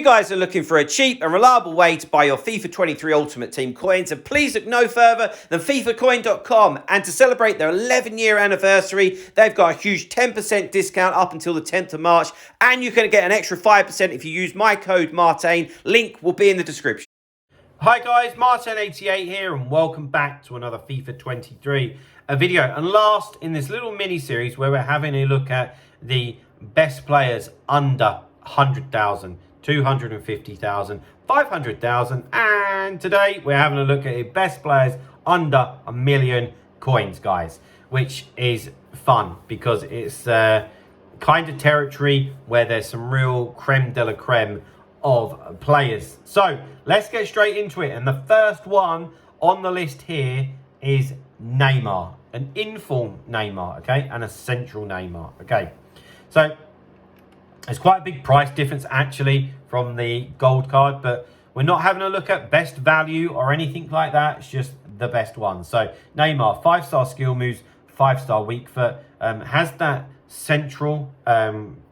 guys are looking for a cheap and reliable way to buy your FIFA 23 Ultimate Team coins, and please look no further than FIFAcoin.com. And to celebrate their 11-year anniversary, they've got a huge 10% discount up until the 10th of March, and you can get an extra 5% if you use my code Martin. Link will be in the description. Hi guys, Martin88 here, and welcome back to another FIFA 23 video, and last in this little mini-series where we're having a look at the best players under 100,000, 250,000, 500,000, and today we're having a look at the best players under 1 million coins, guys, which is fun because it's kind of territory where there's some real creme de la creme of players. So let's get straight into it, and the first one on the list here is Neymar, an inform Neymar, okay, and a central Neymar, okay. So there's quite a big price difference actually from the gold card, but we're not having a look at best value or anything like that. It's just the best one. So Neymar, 5-star skill moves, 5-star weak foot, has that central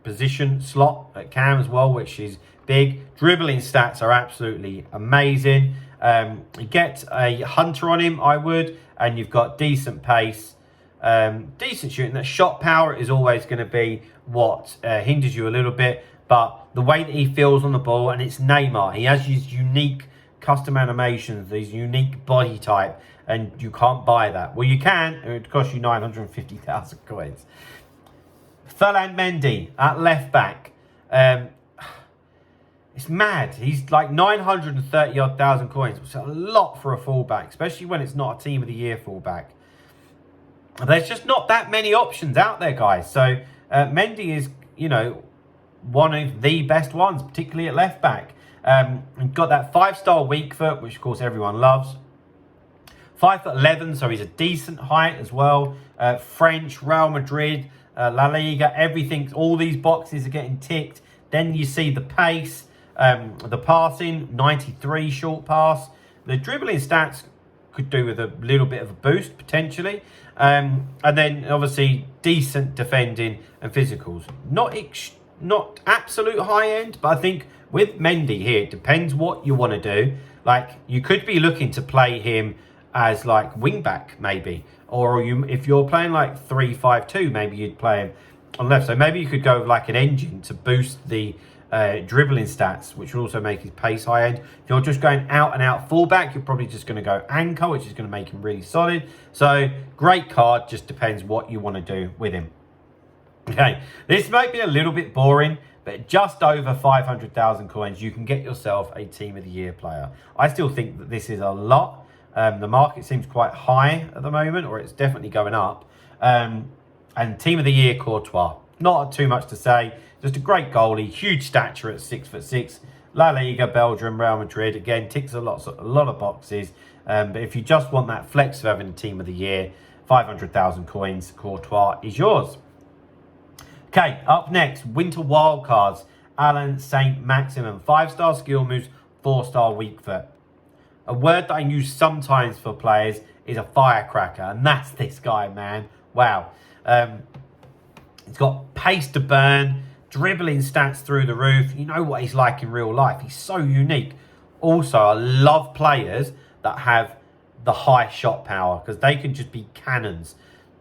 position slot at cam as well, which is big. Dribbling stats are absolutely amazing. You get a hunter on him, I would, and you've got decent pace, decent shooting. That shot power is always going to be what hinders you a little bit, but the way that he feels on the ball, and it's Neymar, he has his unique custom animations, his unique body type, and you can't buy that. Well, you can, it would cost you 950,000 coins. Ferland Mendy at left back, it's mad. He's like 930 odd thousand coins, which is a lot for a fullback, especially when it's not a team of the year fullback. There's just not that many options out there, guys. So Mendy is, you know, one of the best ones, particularly at left back. You've got that 5-star weak foot, which of course everyone loves. 5'11", so he's a decent height as well. French, Real Madrid, La Liga, everything, all these boxes are getting ticked. Then you see the pace, the passing, 93 short pass. The dribbling stats could do with a little bit of a boost potentially. And then obviously decent defending and physicals. Not absolute high end, but I think with Mendy here, it depends what you want to do. Like, you could be looking to play him as like wing back maybe, or if you're playing like 3-5-2, maybe you'd play him on left. So maybe you could go with like an engine to boost the dribbling stats, which will also make his pace high end. If you're just going out and out fullback, you're probably just going to go anchor, which is going to make him really solid. So great card, just depends what you want to do with him. Okay, this might be a little bit boring, but just over 500,000 coins, you can get yourself a team of the year player. I still think that this is a lot. The market seems quite high at the moment, or it's definitely going up. And team of the year, Courtois. Not too much to say. Just a great goalie, huge stature at 6'6". La Liga, Belgium, Real Madrid. Again, ticks a lot of boxes. But if you just want that flex of having a team of the year, 500,000 coins, Courtois is yours. Okay, up next, winter wildcards. Alan Saint-Maximin, 5-star skill moves, 4-star weak foot. A word that I use sometimes for players is a firecracker, and that's this guy, man. Wow. He's got pace to burn, dribbling stats through the roof. You know what he's like in real life. He's so unique. Also, I love players that have the high shot power because they can just be cannons.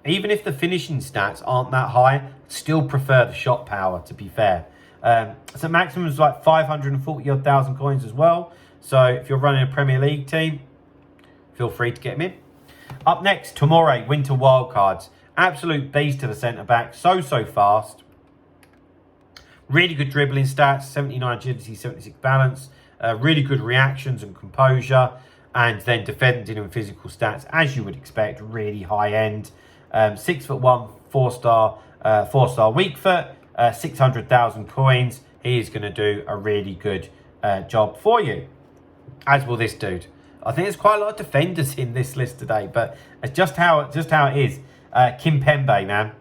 Even if the finishing stats aren't that high, still prefer the shot power, to be fair. So maximum is like 540 odd thousand coins as well. So if you're running a Premier League team, feel free to get him in. Up next, Tomori, winter wildcards. Absolute beast of a centre-back. So fast. Really good dribbling stats. 79 agility, 76 balance. Really good reactions and composure. And then defending and physical stats, as you would expect, really high end. 6'1", 4-star weak foot. 600,000 coins. He is going to do a really good job for you. As will this dude. I think there's quite a lot of defenders in this list today, but it's just how it is. Kimpembe, man.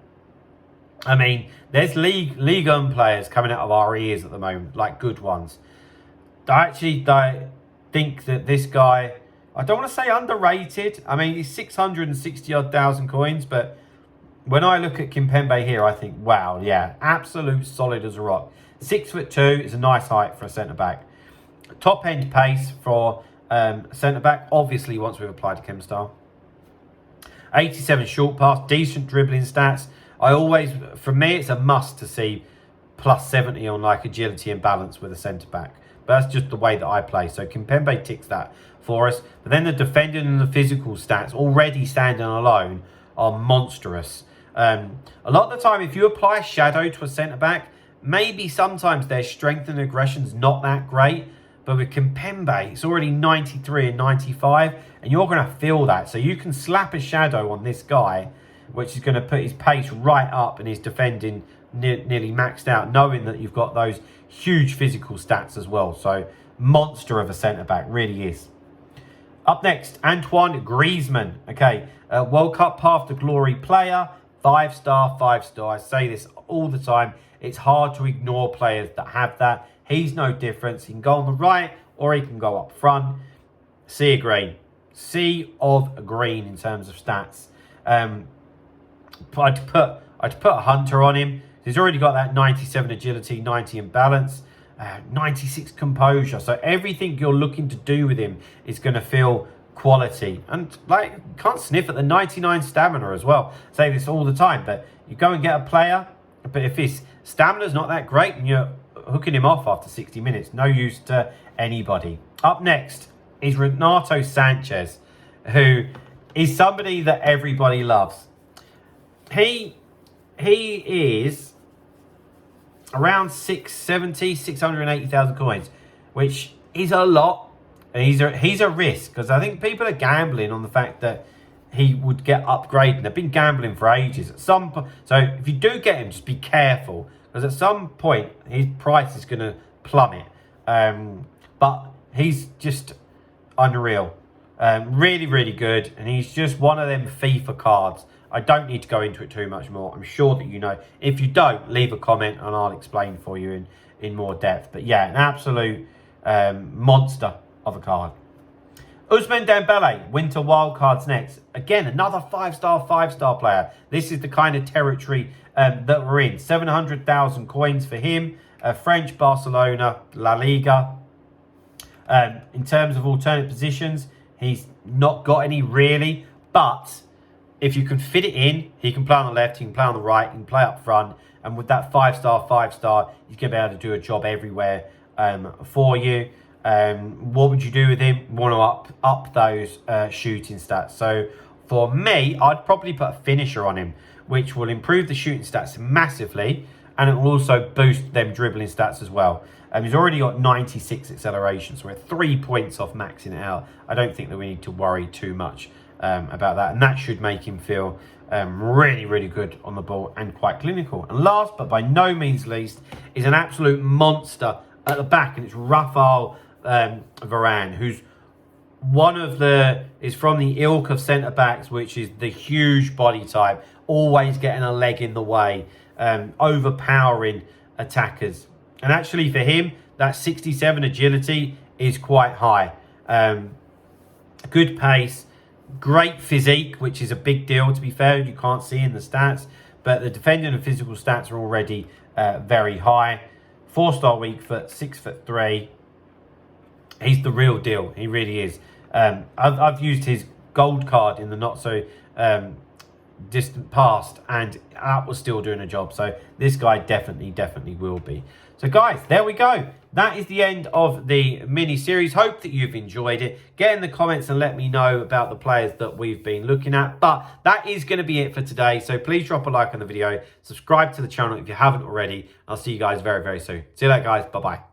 I mean, there's League 1 players coming out of our ears at the moment, like good ones. I think that this guy, I don't want to say underrated. I mean, he's 660 odd thousand coins, but when I look at Kimpembe here, I think, wow, yeah, absolute solid as a rock. 6'2" is a nice height for a centre-back. Top end pace for centre-back, obviously once we've applied to Chem style. 87 short pass, decent dribbling stats. For me, it's a must to see plus 70 on like agility and balance with a centre-back. But that's just the way that I play. So Kimpembe ticks that for us. But then the defending and the physical stats, already standing alone, are monstrous. A lot of the time, if you apply shadow to a centre-back, maybe sometimes their strength and aggression's not that great. But with Kimpembe, it's already 93 and 95, and you're going to feel that. So you can slap a shadow on this guy, which is going to put his pace right up and his defending nearly maxed out, knowing that you've got those huge physical stats as well. So monster of a centre-back, really is. Up next, Antoine Griezmann. Okay, World Cup Path to Glory player, 5-star, 5-star. I say this all the time. It's hard to ignore players that have that. He's no difference. He can go on the right or he can go up front. Sea of green. Sea of green in terms of stats. I'd put a Hunter on him. He's already got that 97 agility, 90 in balance, 96 composure. So everything you're looking to do with him is going to feel quality. And like, can't sniff at the 99 stamina as well. I say this all the time, but you go and get a player, but if his stamina's not that great and you're hooking him off after 60 minutes, no use to anybody. Up next is Renato Sanches, who is somebody that everybody loves. He is around 680,000 coins, which is a lot. And he's a risk, because I think people are gambling on the fact that he would get upgraded. They've been gambling for ages. So if you do get him, just be careful, because at some point his price is going to plummet. But he's just unreal. Really, really good. And he's just one of them FIFA cards. I don't need to go into it too much more. I'm sure that you know. If you don't, leave a comment and I'll explain for you in more depth. But yeah, an absolute monster of a card. Ousmane Dembele, Winter Wildcards next. Again, another 5-star, 5-star player. This is the kind of territory that we're in. 700,000 coins for him. French, Barcelona, La Liga. In terms of alternate positions, he's not got any really. But if you can fit it in, he can play on the left, he can play on the right, he can play up front. And with that 5-star, 5-star, he's going to be able to do a job everywhere for you. What would you do with him? You want to up those shooting stats. So for me, I'd probably put a finisher on him, which will improve the shooting stats massively, and it will also boost them dribbling stats as well. He's already got 96 acceleration, so we're 3 points off maxing it out. I don't think that we need to worry too much about that, and that should make him feel really, really good on the ball and quite clinical. And last, but by no means least, is an absolute monster at the back, and it's Raphael Varane, who's is from the ilk of centre backs, which is the huge body type, always getting a leg in the way, overpowering attackers. And actually for him, that 67 agility is quite high. Good pace, great physique, which is a big deal, to be fair. You can't see in the stats, but the defending and physical stats are already very high. 4-star weak foot, 6'3". He's the real deal. He really is. I've used his gold card in the not so distant past, and that was still doing a job. So this guy definitely will be. So guys, there we go. That is the end of the mini series. Hope that you've enjoyed it. Get in the comments and let me know about the players that we've been looking at. But that is going to be it for today. So please drop a like on the video. Subscribe to the channel if you haven't already. I'll see you guys very, very soon. See you later, guys. Bye-bye.